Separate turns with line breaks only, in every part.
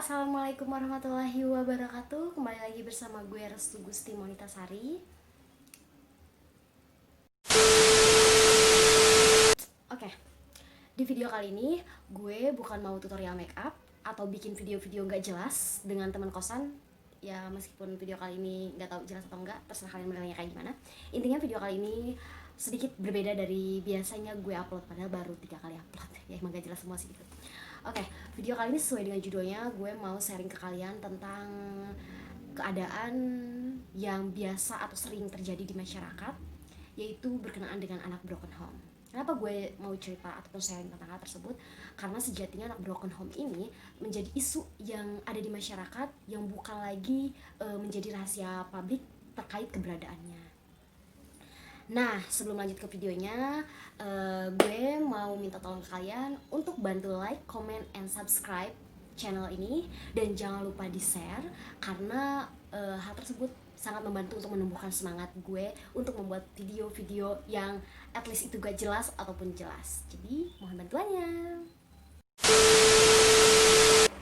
Assalamualaikum warahmatullahi wabarakatuh. Kembali lagi bersama gue Restu Gusti Monitasari. Oke, di video kali ini gue bukan mau tutorial make up atau bikin video-video nggak jelas dengan teman kosan. Ya meskipun video kali ini nggak tahu jelas atau enggak, terserah kalian menilainya kayak gimana. Intinya video kali ini sedikit berbeda dari biasanya gue upload, padahal baru 3 kali upload. Ya emang gak jelas semua sih gitu. Oke, video kali ini sesuai dengan judulnya, gue mau sharing ke kalian tentang keadaan yang biasa atau sering terjadi di masyarakat, yaitu berkenaan dengan anak broken home. Kenapa gue mau cerita ataupun sharing tentang hal tersebut? Karena sejatinya anak broken home ini menjadi isu yang ada di masyarakat yang bukan lagi menjadi rahasia publik terkait keberadaannya. Nah, sebelum lanjut ke videonya, gue mau minta tolong kalian untuk bantu like, comment, and subscribe channel ini. Dan jangan lupa di-share, karena hal tersebut sangat membantu untuk menumbuhkan semangat gue untuk membuat video-video yang at least itu gak jelas ataupun jelas. Jadi, mohon bantuannya.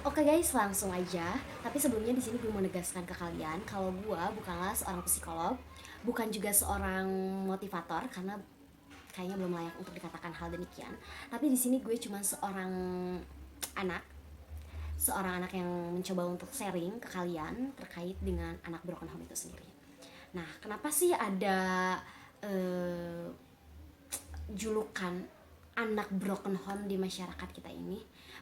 Oke guys, langsung aja. Tapi sebelumnya di sini gue mau negaskan ke kalian kalau gue bukanlah seorang psikolog, bukan juga seorang motivator, karena kayaknya belum layak untuk dikatakan hal demikian. Tapi di sini gue cuma anak, seorang anak yang mencoba untuk sharing ke kalian terkait dengan anak broken home itu sendiri. Nah, kenapa sih ada julukan anak broken home di masyarakat kita ini?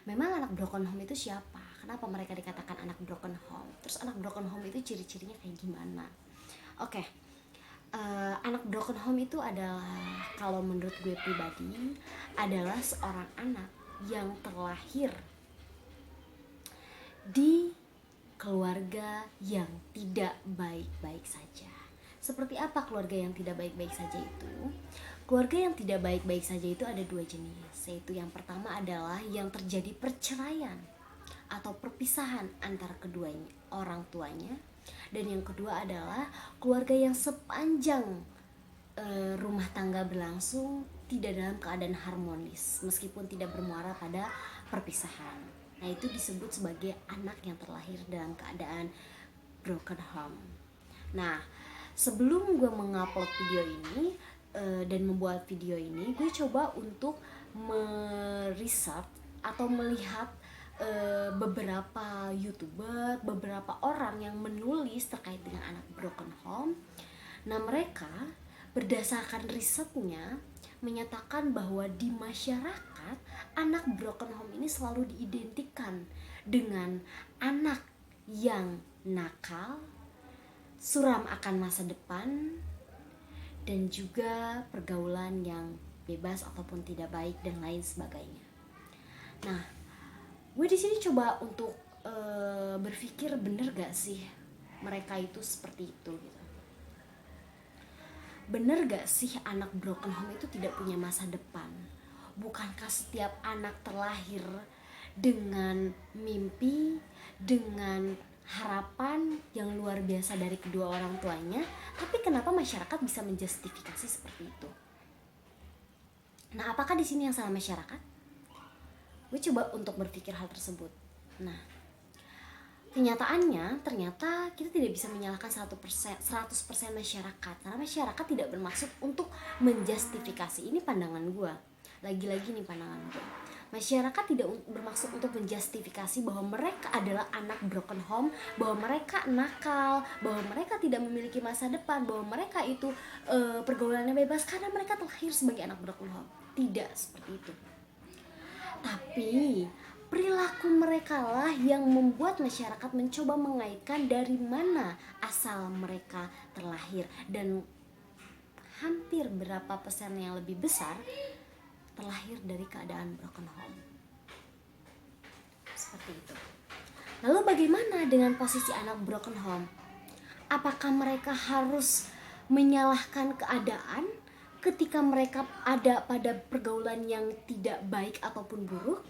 Memang anak broken home itu siapa? Kenapa mereka dikatakan anak broken home? Terus anak broken home itu ciri-cirinya kayak gimana? Oke, anak broken home itu adalah, kalau menurut gue pribadi, adalah seorang anak yang terlahir di keluarga yang tidak baik-baik saja. Seperti apa keluarga yang tidak baik-baik saja itu? Keluarga yang tidak baik-baik saja itu ada 2 jenis, yaitu yang pertama adalah yang terjadi perceraian atau perpisahan antara keduanya, orang tuanya. Dan yang kedua adalah keluarga yang sepanjang rumah tangga berlangsung tidak dalam keadaan harmonis, meskipun tidak bermuara pada perpisahan. Nah, itu disebut sebagai anak yang terlahir dalam keadaan broken home. Nah, sebelum gue mengupload video ini dan membuat video ini, gue coba untuk meriset atau melihat beberapa YouTuber, beberapa orang yang menulis terkait dengan anak broken home. Nah, mereka berdasarkan risetnya menyatakan bahwa di masyarakat anak broken home ini selalu diidentikan dengan anak yang nakal, suram akan masa depan, dan juga pergaulan yang bebas ataupun tidak baik dan lain sebagainya. Nah, gue di sini coba untuk berpikir bener gak sih mereka itu seperti itu gitu. Bener gak sih anak broken home itu tidak punya masa depan? Bukankah setiap anak terlahir dengan mimpi, dengan harapan yang luar biasa dari kedua orang tuanya? Tapi kenapa masyarakat bisa menjustifikasi seperti itu? Nah, apakah di sini yang salah masyarakat? Gue coba untuk berpikir hal tersebut. Nah, kenyataannya ternyata kita tidak bisa menyalahkan 100% masyarakat, karena masyarakat tidak bermaksud untuk menjustifikasi. Ini pandangan gue. Lagi-lagi nih pandangan gue. Masyarakat tidak bermaksud untuk menjustifikasi bahwa mereka adalah anak broken home, bahwa mereka nakal, bahwa mereka tidak memiliki masa depan, bahwa mereka itu pergaulannya bebas karena mereka terlahir sebagai anak broken home. Tidak seperti itu. Tapi perilaku mereka lah yang membuat masyarakat mencoba mengaitkan dari mana asal mereka terlahir, dan hampir berapa persen yang lebih besar terlahir dari keadaan broken home. Seperti itu. Lalu bagaimana dengan posisi anak broken home? Apakah mereka harus menyalahkan keadaan ketika mereka ada pada pergaulan yang tidak baik ataupun buruk?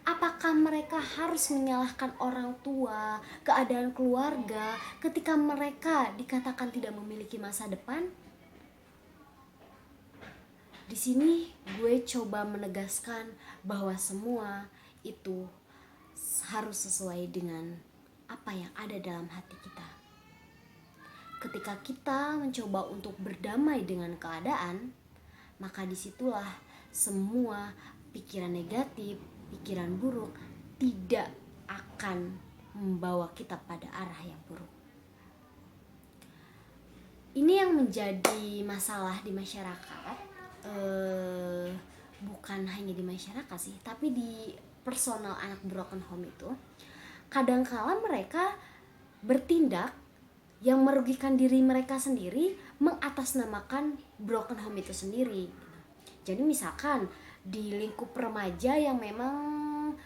Apakah mereka harus menyalahkan orang tua, keadaan keluarga ketika mereka dikatakan tidak memiliki masa depan? Di sini gue coba menegaskan bahwa semua itu harus sesuai dengan apa yang ada dalam hati kita. Ketika kita mencoba untuk berdamai dengan keadaan, maka disitulah semua pikiran negatif, pikiran buruk tidak akan membawa kita pada arah yang buruk. Ini yang menjadi masalah di masyarakat, bukan hanya di masyarakat sih, tapi di personal anak broken home itu. Kadangkala mereka bertindak yang merugikan diri mereka sendiri, mengatasnamakan broken home itu sendiri. Jadi misalkan di lingkup remaja yang memang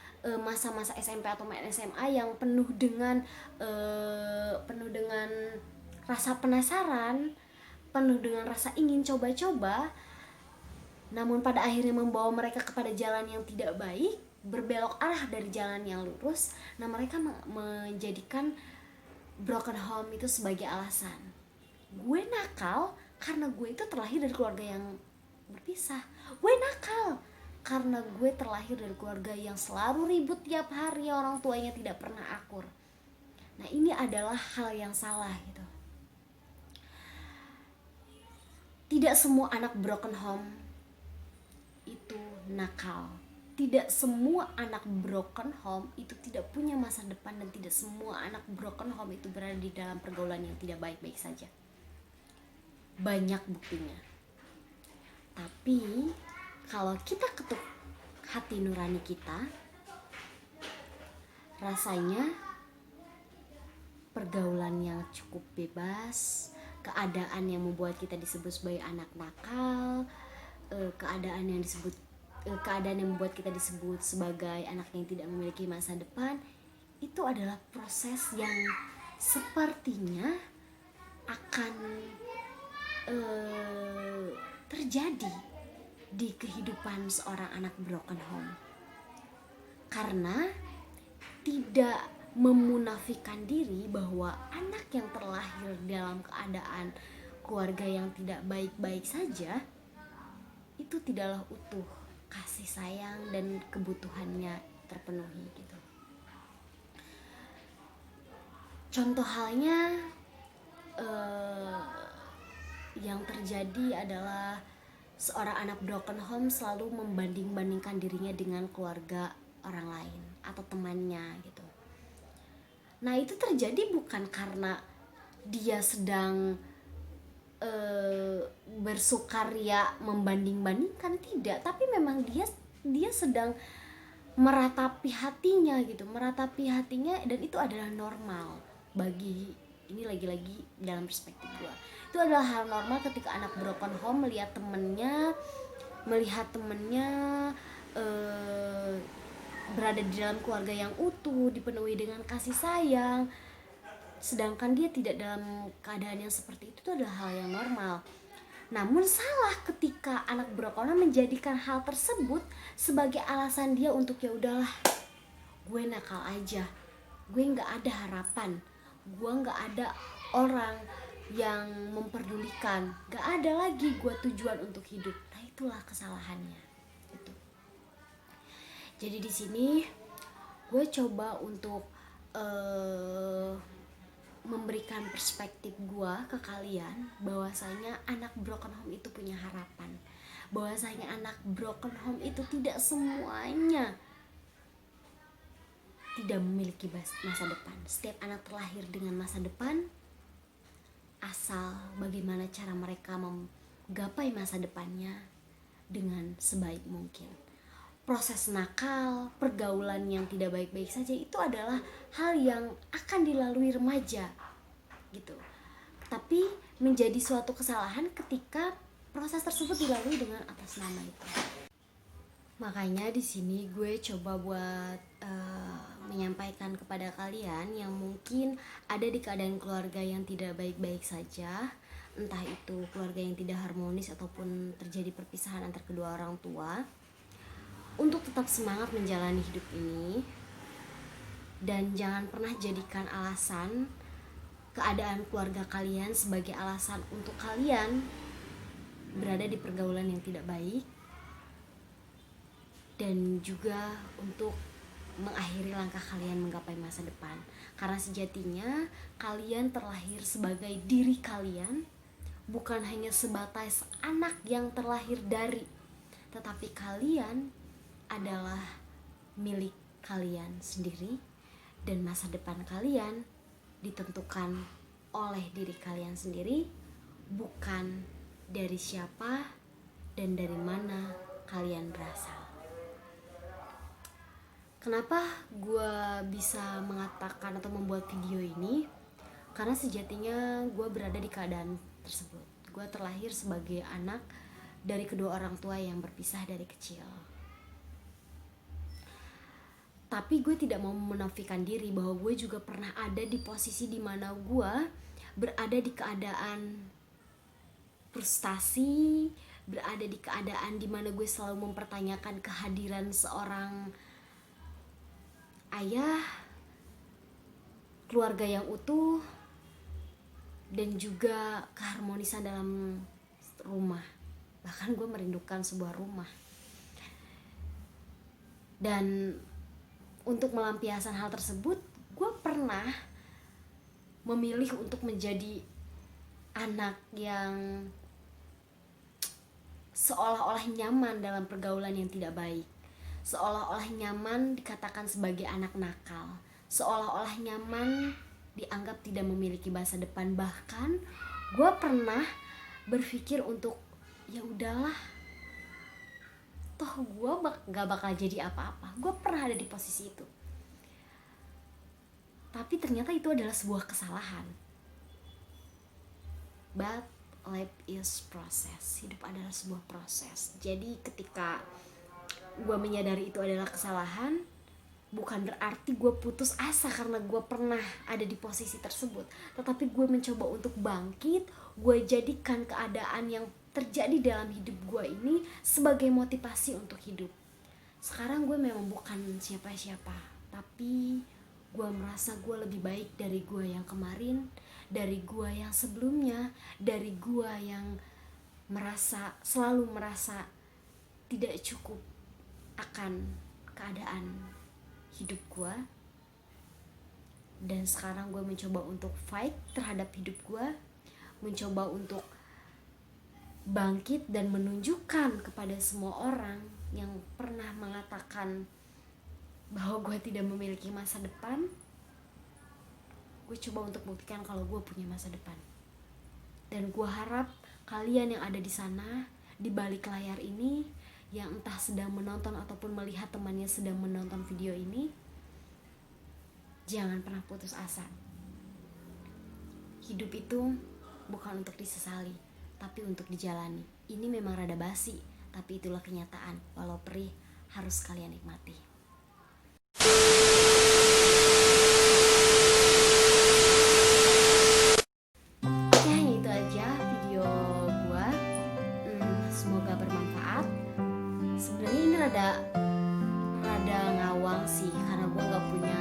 masa-masa SMP atau SMA yang penuh dengan rasa penasaran, penuh dengan rasa ingin coba-coba, namun pada akhirnya membawa mereka kepada jalan yang tidak baik, berbelok arah dari jalan yang lurus. Nah, mereka menjadikan broken home itu sebagai alasan. Gue nakal karena gue itu terlahir dari keluarga yang berpisah. Gue nakal karena gue terlahir dari keluarga yang selalu ribut tiap hari, orang tuanya tidak pernah akur. Nah, ini adalah hal yang salah gitu. Tidak semua anak broken home itu nakal. Tidak semua anak broken home itu tidak punya masa depan, dan tidak semua anak broken home itu berada di dalam pergaulan yang tidak baik-baik saja. Banyak buktinya. Tapi kalau kita ketuk hati nurani kita, rasanya pergaulan yang cukup bebas, keadaan yang membuat kita disebut sebagai anak nakal, keadaan yang membuat kita disebut sebagai anak yang tidak memiliki masa depan, itu adalah proses yang sepertinya akan terjadi di kehidupan seorang anak broken home, karena tidak memunafikan diri bahwa anak yang terlahir dalam keadaan keluarga yang tidak baik-baik saja itu tidaklah utuh, kasih sayang dan kebutuhannya terpenuhi gitu. Contoh halnya yang terjadi adalah seorang anak broken home selalu membanding-bandingkan dirinya dengan keluarga orang lain atau temannya gitu. Nah, itu terjadi bukan karena dia sedang bersukaria membanding-bandingkan, tidak, tapi memang dia sedang meratapi hatinya gitu, dan itu adalah normal bagi, ini lagi-lagi dalam perspektif gua, itu adalah hal normal ketika anak broken home melihat temennya berada di dalam keluarga yang utuh, dipenuhi dengan kasih sayang, sedangkan dia tidak dalam keadaan yang seperti itu adalah hal yang normal. Namun salah ketika anak broken home menjadikan hal tersebut sebagai alasan dia untuk ya udahlah, gue nakal aja, gue nggak ada harapan, gue nggak ada orang yang memperdulikan, nggak ada lagi gue tujuan untuk hidup. Nah, itulah kesalahannya. Jadi di sini gue coba untuk memberikan perspektif gue ke kalian bahwasanya anak broken home itu punya harapan, bahwasanya anak broken home itu tidak semuanya tidak memiliki masa depan. Setiap anak terlahir dengan masa depan, asal bagaimana cara mereka menggapai masa depannya dengan sebaik mungkin. Proses nakal, pergaulan yang tidak baik-baik saja itu adalah hal yang akan dilalui remaja gitu. Tapi menjadi suatu kesalahan ketika proses tersebut dilalui dengan atas nama itu. Makanya di sini gue coba buat menyampaikan kepada kalian yang mungkin ada di keadaan keluarga yang tidak baik-baik saja, entah itu keluarga yang tidak harmonis ataupun terjadi perpisahan antar kedua orang tua, untuk tetap semangat menjalani hidup ini, dan jangan pernah jadikan alasan keadaan keluarga kalian sebagai alasan untuk kalian berada di pergaulan yang tidak baik, dan juga untuk mengakhiri langkah kalian menggapai masa depan. Karena sejatinya kalian terlahir sebagai diri kalian, bukan hanya sebatas anak yang terlahir dari, tetapi kalian adalah milik kalian sendiri, dan masa depan kalian ditentukan oleh diri kalian sendiri, bukan dari siapa dan dari mana kalian berasal. Kenapa gue bisa mengatakan atau membuat video ini? Karena sejatinya gue berada di keadaan tersebut. Gue terlahir sebagai anak dari kedua orang tua yang berpisah dari kecil. Tapi gue tidak mau menafikan diri bahwa gue juga pernah ada di posisi dimana gue berada di keadaan frustasi, berada di keadaan dimana gue selalu mempertanyakan kehadiran seorang ayah, keluarga yang utuh, dan juga keharmonisan dalam rumah. Bahkan gue merindukan sebuah rumah. Dan untuk melampiaskan hal tersebut, gue pernah memilih untuk menjadi anak yang seolah-olah nyaman dalam pergaulan yang tidak baik, seolah-olah nyaman dikatakan sebagai anak nakal, seolah-olah nyaman dianggap tidak memiliki masa depan. Bahkan gue pernah berpikir untuk ya udahlah, toh gue gak bakal jadi apa-apa. Gue pernah ada di posisi itu. Tapi ternyata itu adalah sebuah kesalahan. But life is process. Hidup adalah sebuah proses. Jadi ketika gue menyadari itu adalah kesalahan, bukan berarti gue putus asa karena gue pernah ada di posisi tersebut. Tetapi gue mencoba untuk bangkit. Gue jadikan keadaan yang terjadi dalam hidup gue ini sebagai motivasi untuk hidup. Sekarang gue memang bukan siapa-siapa, tapi gue merasa gue lebih baik dari gue yang kemarin, dari gue yang sebelumnya, dari gue yang selalu merasa tidak cukup akan keadaan hidup gue. Dan sekarang gue mencoba untuk fight terhadap hidup gue, mencoba untuk bangkit dan menunjukkan kepada semua orang yang pernah mengatakan bahwa gue tidak memiliki masa depan. Gue coba untuk buktikan kalau gue punya masa depan. Dan gue harap kalian yang ada di sana, di balik layar ini, yang entah sedang menonton ataupun melihat temannya sedang menonton video ini, jangan pernah putus asa. Hidup itu bukan untuk disesali, tapi untuk dijalani. Ini memang rada basi, tapi itulah kenyataan. Walau perih, harus kalian nikmati. Oke, itu aja video gua. Semoga bermanfaat. Sebenarnya ini rada ngawang sih, karena gua nggak punya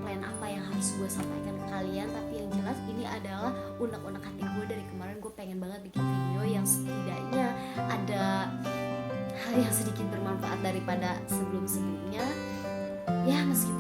plan apa yang harus gue sampaikan ke kalian. Tapi yang jelas ini adalah unek-unek hati gue dari kemarin. Gue pengen banget bikin video yang setidaknya ada hal yang sedikit bermanfaat daripada sebelum-sebelumnya. Ya meskipun